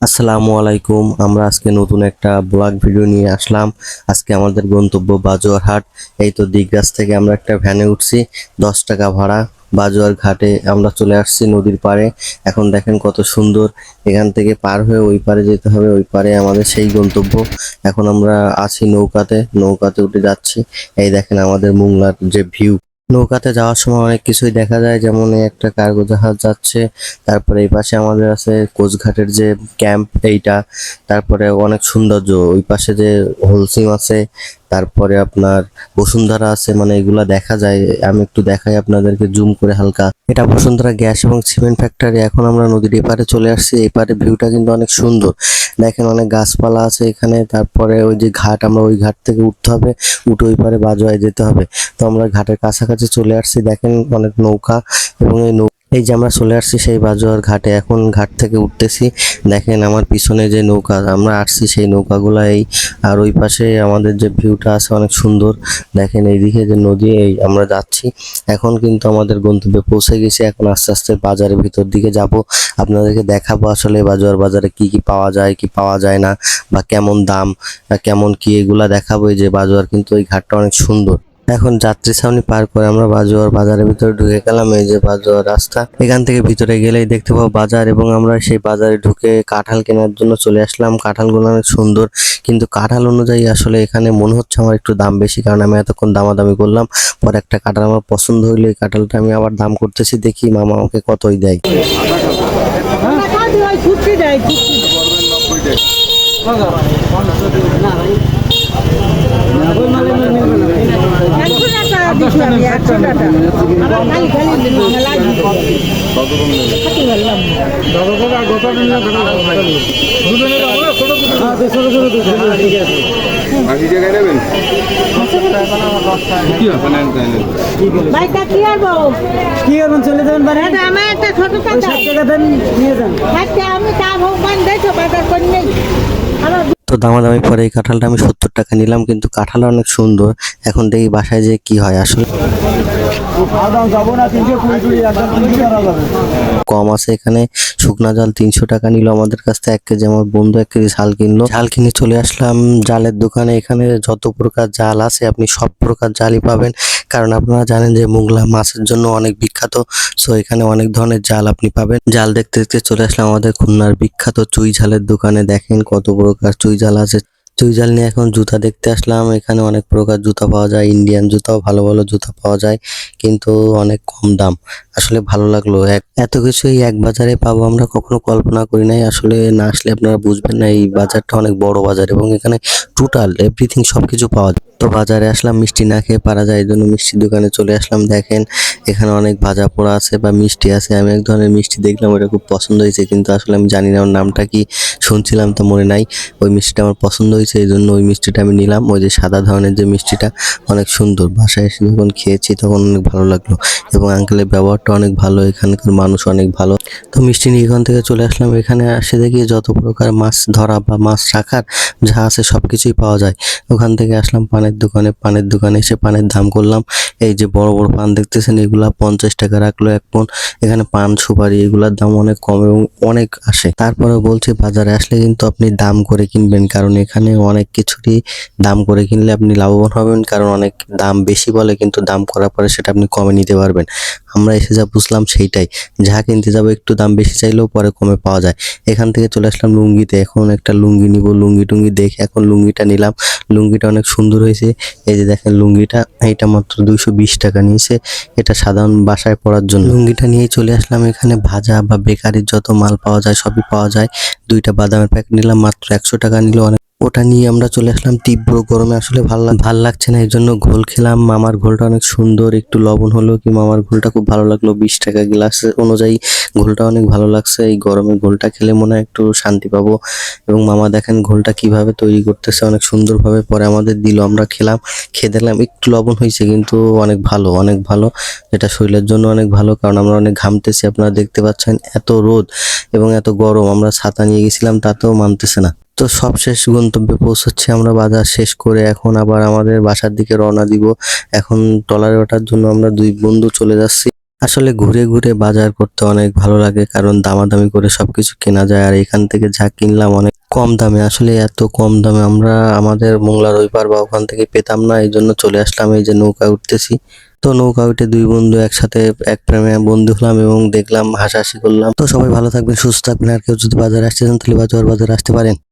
আসসালামু আলাইকুম। আমরা আজকে নতুন একটা ব্লগ ভিডিও নিয়ে আসলাম। আজকে আমাদের গন্তব্য বাজুয়ার হাট। এই তো দিগরাজ থেকে আমরা একটা ভ্যানে উঠছি, 10 টাকা ভাড়া। বাজুয়ার ঘাটে আমরা চলে আসছি নদীর পাড়ে। এখন দেখেন কত সুন্দর, এখান থেকে পার হয়ে ওই পারে যেতে হবে, ওই পারে আমাদের সেই গন্তব্য। এখন আমরা আছি নৌকাতে, নৌকাতে উঠে যাচ্ছি। এই দেখেন আমাদের মোংলার যে ভিউ। নৌকাতে যাওয়ার সময় অনেক কিছুই দেখা যায়, যেমন এই একটা কার্গো জাহাজ যাচ্ছে, তারপরে এই পাশে আমাদের আছে কোস্টঘাটের যে ক্যাম্প এইটা, তারপরে অনেক সৌন্দর্য ওই পাশে যে হোলসিম আছে, তারপরে আপনার বসুন্ধরা আছে, মানে এগুলা দেখা যায়। আমি একটু দেখাই আপনাদেরকে জুম করে হালকা। এটা বসুন্ধরা গ্যাস এবং সিমেন্ট ফ্যাক্টরি। এখন আমরা নদীর এপারে চলে আসছি, এপারে ভিউটা কিন্তু অনেক সুন্দর। দেখেন অনেক গাছপালা আছে এখানে, তারপরে ওই যে ঘাট, আমরা ওই ঘাট থেকে উঠতে হবে, উঠে ওই পারে বাজুয়ায় যেতে হবে। তো আমরা ঘাটের কাছাকাছি চলে আসছি, দেখেন অনেক নৌকা, এবং এই যে আমরা চলে আসছি সেই বাজুয়ার ঘাটে। এখন ঘাট থেকে উঠতেছি, দেখেন আমার পিছনে যে নৌকা আমরা আসছি সেই নৌকাগুলা এই, আর ওই পাশে আমাদের যে ভিউটা আছে অনেক সুন্দর। দেখেন এইদিকে যে নদী, এই আমরা যাচ্ছি। এখন কিন্তু আমাদের গন্তব্যে পৌঁছে গেছি। এখন আস্তে আস্তে বাজারের ভিতর দিকে যাব, আপনাদেরকে দেখাবো আসলে বাজুয়ার বাজারে কি কি পাওয়া যায়, কি পাওয়া যায় না, বা কেমন দাম, কেমন কি, এগুলা দেখাবো। এই যে বাজুয়ার কিন্তু এই ঘাটটা অনেক সুন্দর। এখন যাত্রী ছাউনি পার করে আমরা বাজুয়ার বাজারের ভিতরে ঢুকে গেলাম। এই যে বাজুয়ার রাস্তা, এখান থেকে ভিতরে গেলেই দেখতে পাবো বাজার, এবং আমরা সেই বাজারে ঢুকে কাঁঠাল কেনার জন্য চলে আসলাম। কাঁঠালগুলো অনেক সুন্দর, কিন্তু কাঁঠাল অনুযায়ী আসলে এখানে মনে হচ্ছে আমার একটু দাম বেশি, কারণ আমি এতক্ষণ দামাদামি করলাম। পরে একটা কাঁঠাল আমার পছন্দ হইলো, এই কাঁঠালটা আমি আবার দাম করতেছি, দেখি মামা আমাকে কতই দেয়। চলে যাবেন আমার একটা ছোট নিয়ে যান আমি তা ভগবান দেখো বাজার করে নেই। তো দামাদামি পরে এই কাঁঠালটা আমি 70 টাকা নিলাম, কিন্তু কাঁঠাল অনেক সুন্দর। এখন দেখি বাসায় যে কি হয়। আসলে কম আছে এখানে। শুকনা জাল 300 টাকা নিল আমাদের কাছ থেকে 1 কেজি। আমার বন্ধু 1 কেজি ঝাল কিনলো, ঝাল কিনে চলে আসলাম জালের দোকানে। এখানে যত প্রকার জাল আছে আপনি সব প্রকার জালই পাবেন, কারণ আপনারা জানেন যে মোংলা মাছের জন্য অনেক বিখ্যাত। সো এখানে অনেক ধরনের জাল আপনি পাবেন। জাল দেখতে দেখতে চলে আসলাম আমাদের খুলনার বিখ্যাত চুই ঝালের দোকানে। দেখেন কত প্রকার চুই জাল আছে। চুই জাল নিয়ে এখন জুতা দেখতে আসলাম। এখানে অনেক প্রকার জুতা পাওয়া যায়, ইন্ডিয়ান জুতাও, ভালো ভালো জুতা পাওয়া যায়, কিন্তু অনেক কম দাম। আসলে ভালো লাগলো, এত কিছুই এক বাজারে পাবো আমরা কখনো কল্পনা করি নাই। আসলে না আসলে আপনারা বুঝবেন না, এই বাজারটা অনেক বড় বাজার, এবং এখানে টোটাল এভরিথিং সবকিছু পাওয়া যায়। তো বাজারে আসলাম, মিষ্টি না খেয়ে পারা যায়, এই জন্য মিষ্টির দোকানে চলে আসলাম। দেখেন এখানে অনেক ভাজা পোড়া আছে বা মিষ্টি আছে। আমি এক ধরনের মিষ্টি দেখলাম, ওটা খুব পছন্দ হয়েছে, কিন্তু আসলে আমি জানি না ওর নামটা কি, শুনছিলাম তো মনে নাই। ওই মিষ্টিটা আমার পছন্দ হয়েছে, এই জন্য ওই মিষ্টিটা আমি নিলাম। ওই যে সাদা ধরনের যে মিষ্টিটা, অনেক সুন্দর। বাসায় এসে যখন খেয়েছি তখন অনেক ভালো লাগলো, এবং আঙ্কেলের ব্যবহারটা অনেক ভালো, এখানকার মানুষ অনেক ভালো। তো মিষ্টি নিয়ে এখান থেকে চলে আসলাম। এখানে আসে দেখি যত প্রকার মাছ ধরা বা মাছ রাখার যা আছে সবকিছুই পাওয়া যায়। ওখান থেকে আসলাম পানের দোকানে। পানের দোকানে এসে পানের দাম করলাম। এই যে বড় বড় পান দেখতেছেন, এগুলা 50 টাকা রাখলো 1 পণ। এখানে পান সুপারি এগুলার দাম অনেক কম এবং অনেক আসে। তারপরে বলছে বাজারে আসলে কিন্তু আপনি দাম করে কিনবেন, কারণ এখানে অনেক কিছুরই দাম করে কিনলে আপনি লাভবান হবেন, কারণ অনেক দাম বেশি বলে, কিন্তু দাম করার পরে সেটা আপনি কমে নিতে পারবেন। আমরা এসে যা বুঝলাম সেইটাই, যা কিনতে যাবো একটু দাম বেশি চাইলেও পরে কমে পাওয়া যায়। এখান থেকে চলে আসলাম লুঙ্গিতে। এখন একটা লুঙ্গি নিব, লুঙ্গি টুঙ্গি দেখে এখন লুঙ্গিটা নিলাম। লুঙ্গিটা অনেক সুন্দর হয়েছে। এই যে দেখেন লুঙ্গিটা, এইটা মাত্র 220 টাকা নিয়েছে। এটা সাধারণ বাসায় পরার জন্য। লুঙ্গিটা নিয়ে চলে আসলাম। এখানে ভাজা বা বেকারির যত মাল পাওয়া যায় সবই পাওয়া যায়। 2টা বাদামের প্যাকেট নিলাম, মাত্র 100 টাকা নিল। ওটা নিয়ে আমরা চলে আসলাম। তীব্র গরমে আসলে ভাল লাগছে না, এই জন্য ঘোল খেলাম। মামার ঘোলটা অনেক সুন্দর, একটু লবণ হলো কি মামার ঘোলটা খুব ভালো লাগলো। 20 টাকা গ্লাস অনুযায়ী ঘোলটা অনেক ভালো লাগছে। এই গরমে ঘোলটা খেলে মনে হয় একটু শান্তি পাবো। এবং মামা দেখেন ঘোলটা কিভাবে তৈরি করতেছে, অনেক সুন্দরভাবে। পরে আমাদের দিল, আমরা খেলাম। খেয়ে দেখলাম একটু লবণ হয়েছে, কিন্তু অনেক ভালো, অনেক ভালো। এটা শরীরের জন্য অনেক ভালো, কারণ আমরা অনেক ঘামতেছি, আপনারা দেখতে পাচ্ছেন এত রোদ এবং এত গরম। আমরা ছাতা নিয়ে গেছিলাম, তাতেও মানতেছে না। তো সবশেষ গন্তব্যে পৌঁছাচ্ছি আমরা। বাজার শেষ করে এখন আবার আমাদের বাসার দিকে রওনা দিব। এখন ট্রলারে ওঠার জন্য আমরা 2 বন্ধু চলে যাচ্ছি। আসলে ঘুরে ঘুরে বাজার করতে অনেক ভালো লাগে, কারণ দামাদামি করে সবকিছু কেনা যায়। আর এখান থেকে যা কিনলাম অনেক কম দামে, আসলে এত কম দামে আমরা আমাদের মোংলার ওই পার বা ওখান থেকে পেতাম না, এই জন্য চলে আসলাম। এই যে নৌকা উঠতেছি, তো নৌকা উঠে দুই বন্ধু একসাথে এক প্রেমে বন্ধু হলাম এবং দেখলাম, হাসাহাসি করলাম। তো সবাই ভালো থাকবেন, সুস্থ থাকবেন। আর কেউ যদি বাজারে আসতে চান তাহলে বাজারে আসতে পারেন।